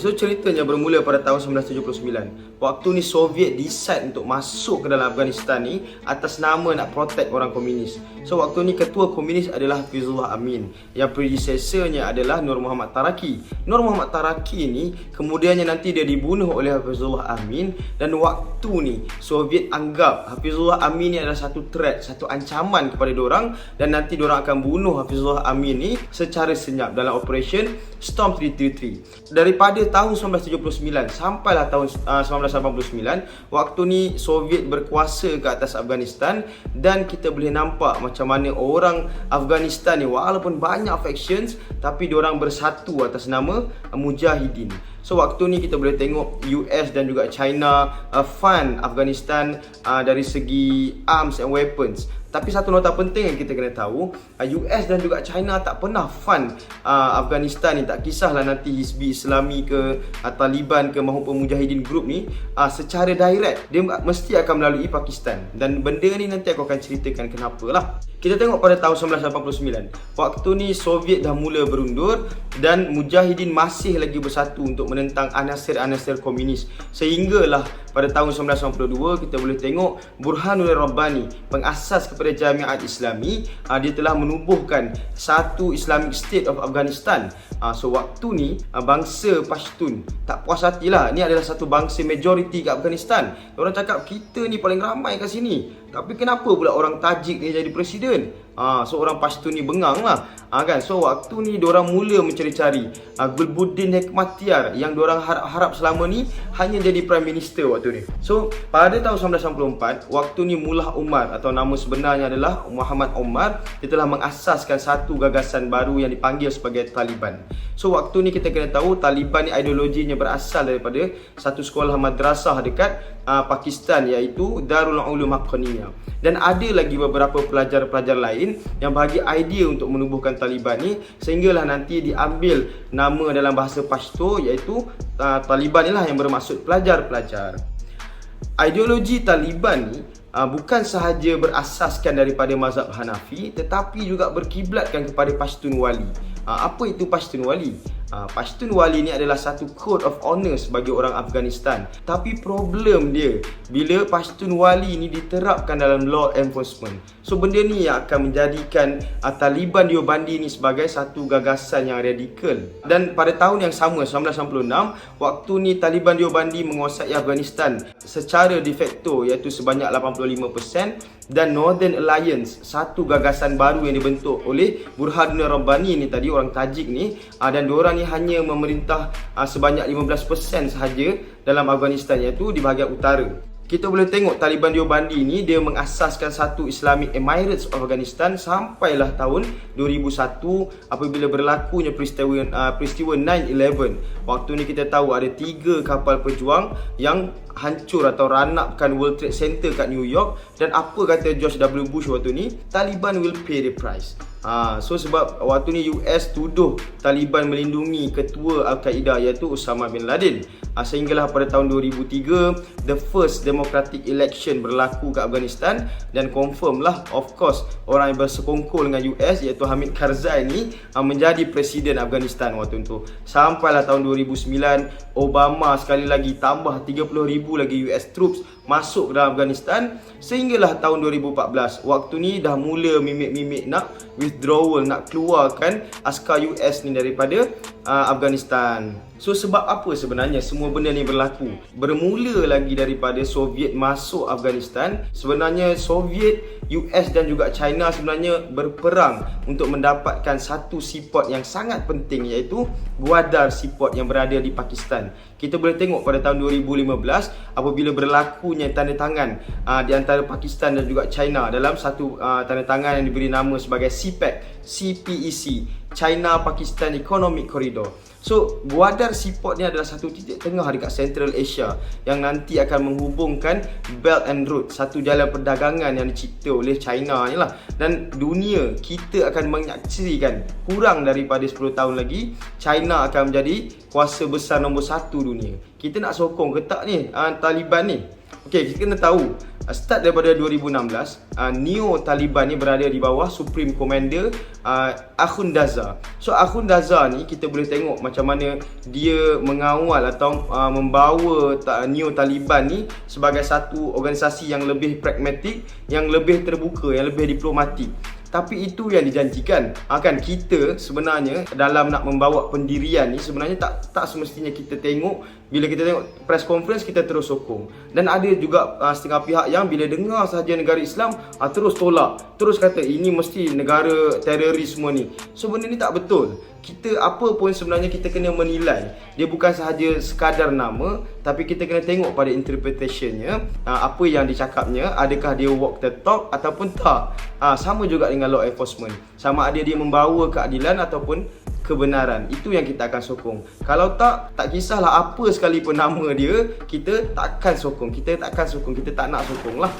So ceritanya bermula pada tahun 1979. Waktu ni Soviet decide untuk masuk ke dalam Afghanistan ni atas nama nak protect orang komunis. So waktu ni ketua komunis adalah Hafizullah Amin. Yang predecessornya adalah Nur Muhammad Taraki. Nur Muhammad Taraki ni kemudiannya nanti dia dibunuh oleh Hafizullah Amin. Dan waktu ni Soviet anggap Hafizullah Amin ni adalah satu threat, satu ancaman kepada diorang. Dan nanti diorang akan bunuh Hafizullah Amin ni secara senyap dalam Operation Storm 333. Daripada tahun 1979 sampailah tahun 1989, waktu ni Soviet berkuasa ke atas Afghanistan. Dan kita boleh nampak macam mana orang Afghanistan ni walaupun banyak factions, tapi diorang bersatu atas nama Mujahidin. So waktu ni kita boleh tengok US dan juga China fund Afghanistan dari segi arms and weapons. Tapi satu nota penting yang kita kena tahu, US dan juga China tak pernah fund Afghanistan ni. Tak kisahlah nanti Hizbi Islami ke Taliban ke maupun Mujahidin Group ni secara direct, dia mesti akan melalui Pakistan. Dan benda ni nanti aku akan ceritakan kenapa lah. Kita tengok pada tahun 1989, waktu ni Soviet dah mula berundur dan Mujahidin masih lagi bersatu untuk menentang anasir-anasir komunis. Sehinggalah pada tahun 1992 kita boleh tengok Burhanul Rabbani, pengasas kepada Jamiat Islami, dia telah menubuhkan satu Islamic State of Afghanistan. So waktu ni bangsa Pashtun tak puas hatilah. Ni adalah satu bangsa majoriti kat Afghanistan. Orang cakap kita ni paling ramai kat sini, tapi kenapa pula orang Tajik ni jadi presiden? So orang Pashtun ni bengang lah kan. So waktu ni diorang mula mencari-cari Gulbuddin Hekmatyar yang diorang harap-harap selama ni hanya jadi Prime Minister waktu ni. So pada tahun 1994, waktu ni Mullah Omar atau nama sebenarnya adalah Muhammad Omar, dia telah mengasaskan satu gagasan baru yang dipanggil sebagai Taliban. So waktu ni kita kena tahu Taliban ni ideologinya berasal daripada satu sekolah madrasah dekat Pakistan, iaitu Darul Ulum Haqqaniyah. Dan ada lagi beberapa pelajar-pelajar lain yang bagi idea untuk menubuhkan Taliban ni, sehinggalah nanti diambil nama dalam bahasa Pashto, iaitu Taliban ni lah yang bermaksud pelajar-pelajar. Ideologi Taliban ni bukan sahaja berasaskan daripada mazhab Hanafi, tetapi juga berkiblatkan kepada Pashtun Wali. Apa itu Pashtun Wali? Pashtun Wali ni adalah satu code of honors bagi orang Afghanistan. Tapi problem dia bila Pashtun Wali ni diterapkan dalam law enforcement. So benda ni yang akan menjadikan Taliban Deobandi ni sebagai satu gagasan yang radikal. Dan pada tahun yang sama, 1996, waktu ni Taliban Deobandi menguasai Afghanistan secara de facto, iaitu sebanyak 85%. Dan Northern Alliance, satu gagasan baru yang dibentuk oleh Burhanuddin Rabbani ni tadi, orang Tajik ni, dan diorang ni hanya memerintah sebanyak 15% sahaja dalam Afghanistan, iaitu di bahagian utara. Kita boleh tengok Taliban Deobandi ni dia mengasaskan satu Islamic Emirates of Afghanistan sampailah tahun 2001 apabila berlakunya peristiwa 9/11. Waktu ni kita tahu ada 3 kapal pejuang yang hancur atau ranapkan World Trade Center kat New York. Dan apa kata George W. Bush waktu ni? Taliban will pay the price. So sebab waktu ni US tuduh Taliban melindungi ketua Al-Qaeda, iaitu Osama bin Laden. Sehinggalah pada tahun 2003 the first democratic election berlaku ke Afghanistan. Dan confirm lah, of course, orang yang bersekongkol dengan US, iaitu Hamid Karzai ni menjadi presiden Afghanistan waktu tu. Sampailah tahun 2009 Obama sekali lagi tambah 30,000 lagi US troops masuk ke dalam Afghanistan. Sehinggalah tahun 2014, waktu ni dah mula mimik-mimik nak withdrawal, nak keluarkan askar US ni daripada Afghanistan. So sebab apa sebenarnya semua benda ni berlaku? Bermula lagi daripada Soviet masuk Afghanistan. Sebenarnya Soviet, US dan juga China sebenarnya berperang untuk mendapatkan satu seaport yang sangat penting, iaitu Gwadar Seaport yang berada di Pakistan. Kita boleh tengok pada tahun 2015 apabila berlakunya tanda tangan di antara Pakistan dan juga China dalam satu tanda tangan yang diberi nama sebagai CPEC, China Pakistan Economic Corridor. So Gwadar Seaport ni adalah satu titik tengah dekat Central Asia yang nanti akan menghubungkan Belt and Road, satu jalan perdagangan yang dicipta oleh China ni lah. Dan dunia kita akan menyaksikan kurang daripada 10 tahun lagi China akan menjadi kuasa besar nombor 1 dunia. Kita nak sokong ke tak ni Taliban ni? Okey, kita kena tahu Start daripada 2016, Neo Taliban ni berada di bawah Supreme Commander Akhundzada. So Akhundzada ni kita boleh tengok macam mana dia mengawal atau membawa Neo Taliban ni sebagai satu organisasi yang lebih pragmatik, yang lebih terbuka, yang lebih diplomatik. Tapi itu yang dijanjikan. Kan kita sebenarnya dalam nak membawa pendirian ni sebenarnya tak semestinya kita tengok, bila kita tengok press conference kita terus sokong. Dan ada juga setengah pihak yang bila dengar sahaja negara Islam terus tolak, terus kata ini mesti negara teroris semua ni. So benda ni tak betul. Kita apa pun sebenarnya kita kena menilai. Dia bukan sahaja sekadar nama, tapi kita kena tengok pada interpretationnya, apa yang dicakapnya, adakah dia walk the talk ataupun tak. Sama juga dengan law enforcement, sama ada dia membawa keadilan ataupun kebenaran. Itu yang kita akan sokong. Kalau tak kisahlah apa sekalipun nama dia, kita takkan sokong, kita tak nak sokong lah.